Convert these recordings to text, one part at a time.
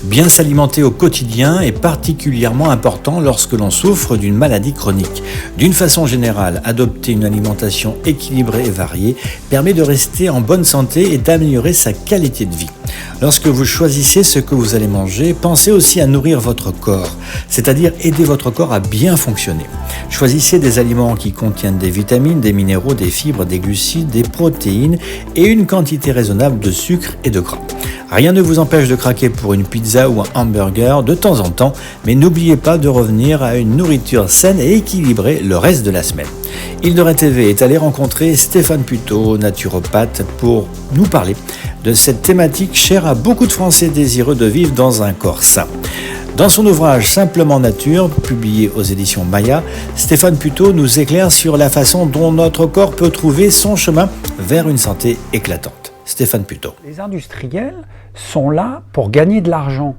Bien s'alimenter au quotidien est particulièrement important lorsque l'on souffre d'une maladie chronique. D'une façon générale, adopter une alimentation équilibrée et variée permet de rester en bonne santé et d'améliorer sa qualité de vie. Lorsque vous choisissez ce que vous allez manger, pensez aussi à nourrir votre corps, c'est-à-dire aider votre corps à bien fonctionner. Choisissez des aliments qui contiennent des vitamines, des minéraux, des fibres, des glucides, des protéines et une quantité raisonnable de sucre et de gras. Rien ne vous empêche de craquer pour une pizza ou un hamburger de temps en temps, mais n'oubliez pas de revenir à une nourriture saine et équilibrée le reste de la semaine. Île de Ré TV est allé rencontrer Stéphane Puteaux, naturopathe, pour nous parler de cette thématique chère à beaucoup de Français désireux de vivre dans un corps sain. Dans son ouvrage Simplement Nature, publié aux éditions Maya, Stéphane Puteaux nous éclaire sur la façon dont notre corps peut trouver son chemin vers une santé éclatante. Stéphane Puteaux. Les industriels sont là pour gagner de l'argent.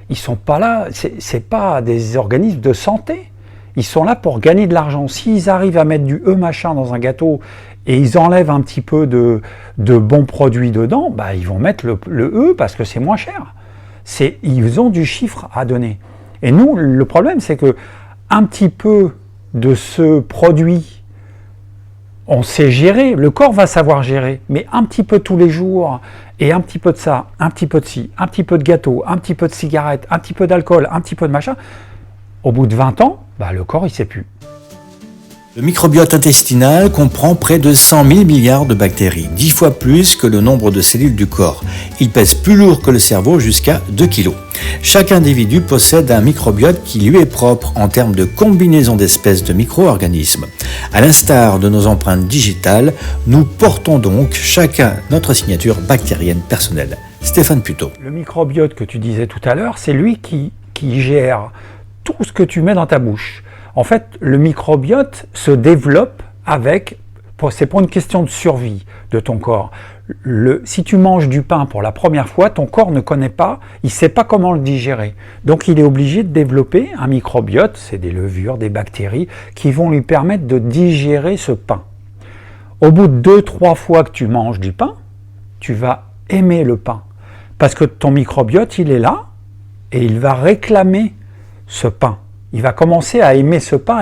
Ils sont pas là, c'est pas des organismes de santé. Ils sont là pour gagner de l'argent. S'ils arrivent à mettre du machin dans un gâteau et ils enlèvent un petit peu de bons produits dedans, bah ils vont mettre le parce que c'est moins cher. Ils ont du chiffre à donner. Et nous, le problème, c'est que un petit peu de ce produit, on sait gérer, le corps va savoir gérer, mais un petit peu tous les jours, et un petit peu de ça, un petit peu de ci, un petit peu de gâteau, un petit peu de cigarette, un petit peu d'alcool, un petit peu de machin, au bout de 20 ans, le corps il sait plus. Le microbiote intestinal comprend près de 100 000 milliards de bactéries, 10 fois plus que le nombre de cellules du corps. Il pèse plus lourd que le cerveau, jusqu'à 2 kg. Chaque individu possède un microbiote qui lui est propre en termes de combinaison d'espèces de micro-organismes. À l'instar de nos empreintes digitales, nous portons donc chacun notre signature bactérienne personnelle. Stéphane Puteaux. Le microbiote que tu disais tout à l'heure, c'est lui qui gère tout ce que tu mets dans ta bouche. En fait, le microbiote se développe c'est pour une question de survie de ton corps. Si tu manges du pain pour la première fois, ton corps ne connaît pas, il ne sait pas comment le digérer. Donc il est obligé de développer un microbiote, c'est des levures, des bactéries, qui vont lui permettre de digérer ce pain. Au bout de 2-3 fois que tu manges du pain, tu vas aimer le pain. Parce que ton microbiote, il est là, et il va réclamer ce pain. Il va commencer à aimer ce pain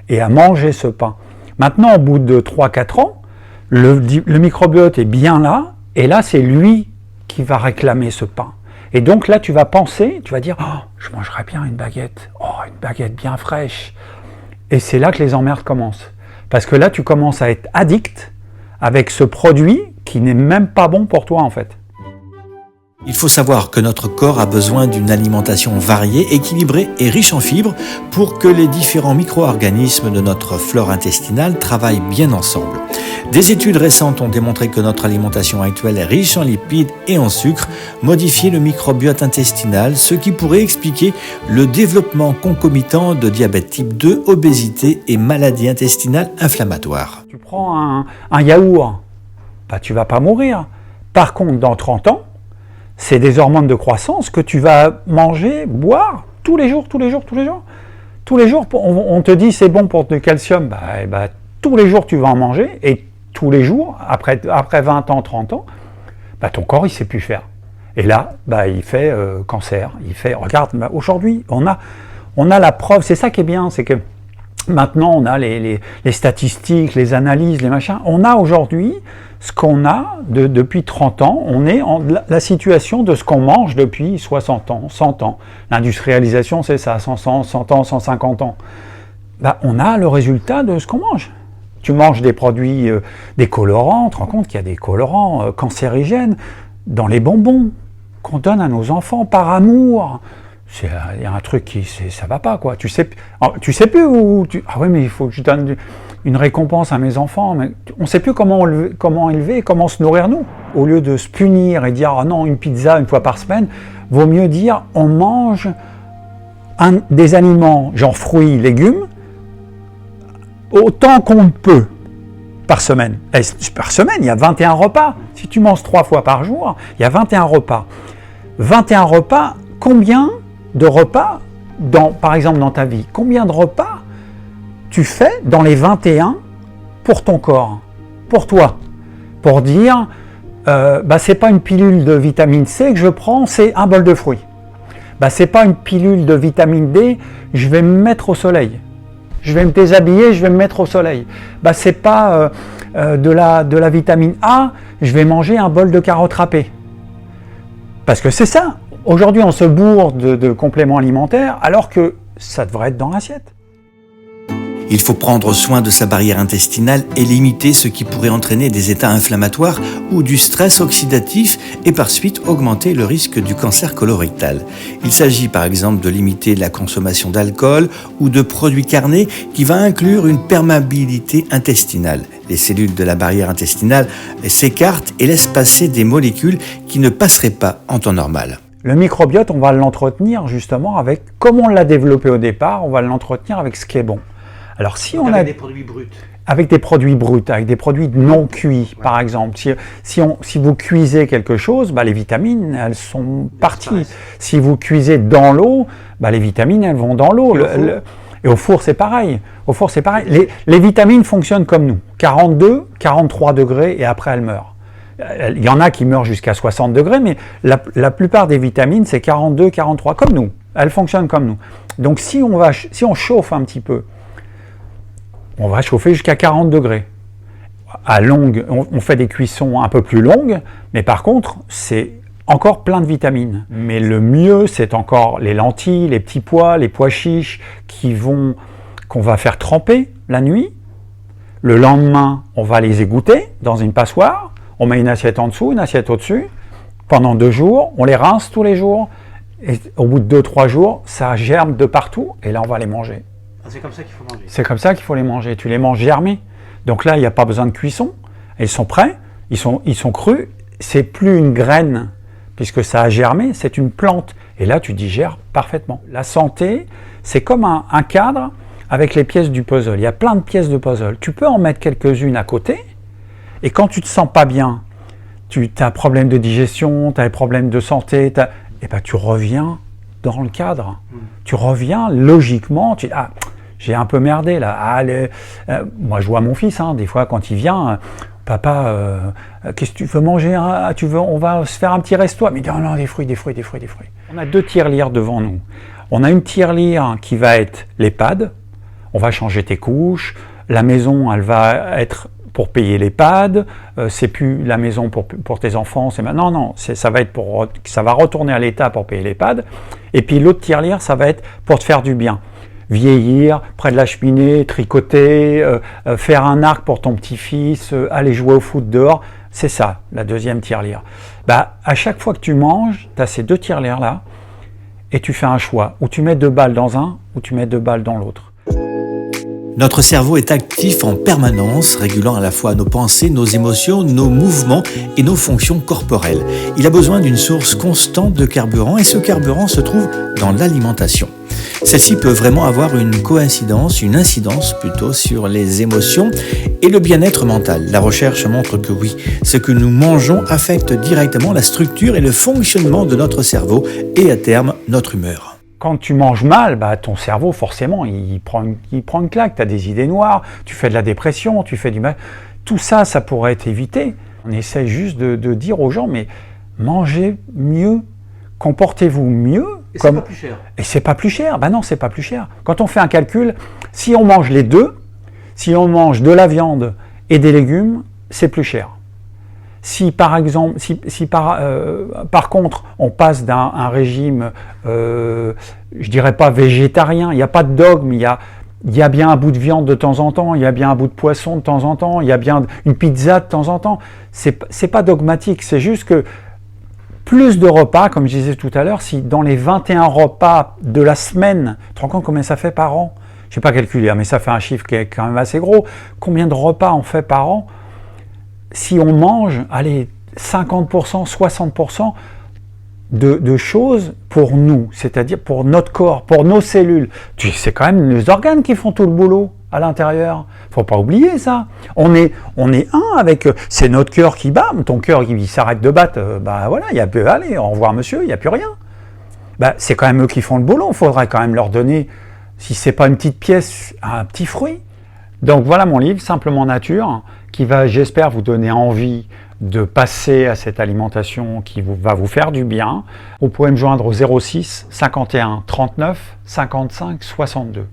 et à manger ce pain. Maintenant, au bout de 3-4 ans, le microbiote est bien là, et là, c'est lui qui va réclamer ce pain. Et donc là, tu vas penser, tu vas dire « Oh, je mangerais bien une baguette. Oh, une baguette bien fraîche. » Et c'est là que les emmerdes commencent. Parce que là, tu commences à être addict avec ce produit qui n'est même pas bon pour toi, en fait. Il faut savoir que notre corps a besoin d'une alimentation variée, équilibrée et riche en fibres pour que les différents micro-organismes de notre flore intestinale travaillent bien ensemble. Des études récentes ont démontré que notre alimentation actuelle est riche en lipides et en sucre, modifie le microbiote intestinal, ce qui pourrait expliquer le développement concomitant de diabète type 2, obésité et maladies intestinales inflammatoires. Tu prends un yaourt, tu vas pas mourir. Par contre, dans 30 ans, c'est des hormones de croissance que tu vas manger, boire tous les jours. Tous les jours, on te dit c'est bon pour le calcium, tous les jours tu vas en manger, et tous les jours, après 20 ans, 30 ans, ton corps il sait plus faire. Et là, il fait cancer, regarde, aujourd'hui, on a la preuve, c'est ça qui est bien, c'est que maintenant on a les statistiques, les analyses, les machins, on a aujourd'hui ce qu'on a depuis 30 ans, on est en la situation de ce qu'on mange depuis 60 ans, 100 ans. L'industrialisation, c'est ça, 100 ans, 150 ans. On a le résultat de ce qu'on mange. Tu manges des produits, des colorants, tu te rends compte qu'il y a des colorants cancérigènes dans les bonbons qu'on donne à nos enfants par amour. Il y a un truc ça va pas, quoi. Tu sais plus où ah oui, mais il faut que je donne une récompense à mes enfants, mais on sait plus comment élever, comment se nourrir nous. Au lieu de se punir et dire, ah non, une pizza une fois par semaine, vaut mieux dire, on mange des aliments, genre fruits, légumes, autant qu'on peut par semaine. Par semaine, il y a 21 repas. Si tu manges 3 fois par jour, il y a 21 repas. 21 repas, combien de repas, par exemple dans ta vie, combien de repas tu fais dans les 21 pour ton corps, pour toi, pour dire C'est pas une pilule de vitamine C que je prends, c'est un bol de fruits. C'est pas une pilule de vitamine D, je vais me mettre au soleil. Je vais me déshabiller, je vais me mettre au soleil. C'est pas de la vitamine A, je vais manger un bol de carottes râpées. Parce que c'est ça. Aujourd'hui, on se bourre de compléments alimentaires alors que ça devrait être dans l'assiette. Il faut prendre soin de sa barrière intestinale et limiter ce qui pourrait entraîner des états inflammatoires ou du stress oxydatif et par suite augmenter le risque du cancer colorectal. Il s'agit par exemple de limiter la consommation d'alcool ou de produits carnés qui va inclure une perméabilité intestinale. Les cellules de la barrière intestinale s'écartent et laissent passer des molécules qui ne passeraient pas en temps normal. Le microbiote, on va l'entretenir justement avec, comme on l'a développé au départ, on va l'entretenir avec ce qui est bon. Alors si on a des produits bruts. Avec des produits bruts, avec des produits non cuits, par exemple. Si vous cuisez quelque chose, les vitamines, elles sont parties. Si vous cuisez dans l'eau, les vitamines, elles vont dans l'eau. Et au four, c'est pareil. Les vitamines fonctionnent comme nous. 42, 43 degrés et après, elles meurent. Il y en a qui meurent jusqu'à 60 degrés, mais la plupart des vitamines, c'est 42, 43, comme nous. Elles fonctionnent comme nous. Donc si on chauffe un petit peu, on va chauffer jusqu'à 40 degrés. À longue, on fait des cuissons un peu plus longues, mais par contre, c'est encore plein de vitamines. Mais le mieux, c'est encore les lentilles, les petits pois, les pois chiches qu'on va faire tremper la nuit. Le lendemain, on va les égoutter dans une passoire. On met une assiette en dessous, une assiette au-dessus. Pendant 2 jours, on les rince tous les jours. Et au bout de 2-3 jours, ça germe de partout. Et là, on va les manger. C'est comme ça qu'il faut manger. C'est comme ça qu'il faut les manger. Tu les manges germés. Donc là, il n'y a pas besoin de cuisson. Ils sont prêts. Ils sont crus. C'est plus une graine, puisque ça a germé. C'est une plante. Et là, tu digères parfaitement. La santé, c'est comme un cadre avec les pièces du puzzle. Il y a plein de pièces de puzzle. Tu peux en mettre quelques-unes à côté. Et quand tu te sens pas bien, tu as un problème de digestion, tu as des problèmes de santé, tu reviens dans le cadre. Tu reviens logiquement. J'ai un peu merdé là. Moi, je vois mon fils, des fois, quand il vient, papa, qu'est-ce que tu veux manger, on va se faire un petit resto. Mais il dit, non, des fruits. On a 2 tirelires devant nous. On a une tirelire qui va être l'EHPAD. On va changer tes couches. La maison, elle va être pour payer l'EHPAD. C'est plus la maison pour tes enfants. Ça va retourner à l'État pour payer l'EHPAD. Et puis l'autre tirelire, ça va être pour te faire du bien. Vieillir, près de la cheminée, tricoter, faire un arc pour ton petit-fils, aller jouer au foot dehors. C'est ça, la deuxième tirelire. À chaque fois que tu manges, tu as ces 2 tirelires-là, et tu fais un choix. Ou tu mets 2 balles dans un, ou tu mets 2 balles dans l'autre. Notre cerveau est actif en permanence, régulant à la fois nos pensées, nos émotions, nos mouvements et nos fonctions corporelles. Il a besoin d'une source constante de carburant et ce carburant se trouve dans l'alimentation. Celle-ci peut vraiment avoir une incidence plutôt sur les émotions et le bien-être mental. La recherche montre que oui, ce que nous mangeons affecte directement la structure et le fonctionnement de notre cerveau et à terme notre humeur. Quand tu manges mal, ton cerveau, forcément, il prend une claque. Tu as des idées noires, tu fais de la dépression, tu fais du mal. Tout ça, ça pourrait être évité. On essaie juste de dire aux gens, mais mangez mieux, comportez-vous mieux. Et c'est pas plus cher. Et c'est pas plus cher. Non, c'est pas plus cher. Quand on fait un calcul, si on mange les deux, si on mange de la viande et des légumes, c'est plus cher. Si par exemple, par contre, on passe d'un régime, je dirais pas végétarien, il n'y a pas de dogme, il y a bien un bout de viande de temps en temps, il y a bien un bout de poisson de temps en temps, il y a bien une pizza de temps en temps. C'est pas dogmatique, c'est juste que plus de repas, comme je disais tout à l'heure, si dans les 21 repas de la semaine, tu te rends compte combien ça fait par an? Je sais pas calculer, mais ça fait un chiffre qui est quand même assez gros. Combien de repas on fait par an? Si on mange, 50%, 60% de choses pour nous, c'est-à-dire pour notre corps, pour nos cellules. C'est quand même les organes qui font tout le boulot à l'intérieur. Faut pas oublier ça. On est un avec, c'est notre cœur qui bat, ton cœur qui s'arrête de battre, voilà, il y a plus, allez, au revoir monsieur, il n'y a plus rien. C'est quand même eux qui font le boulot, il faudrait quand même leur donner, si c'est pas une petite pièce, un petit fruit. Donc voilà mon livre, Simplement Nature, qui va, j'espère, vous donner envie de passer à cette alimentation qui va vous faire du bien, vous pouvez me joindre au 06 51 39 55 62.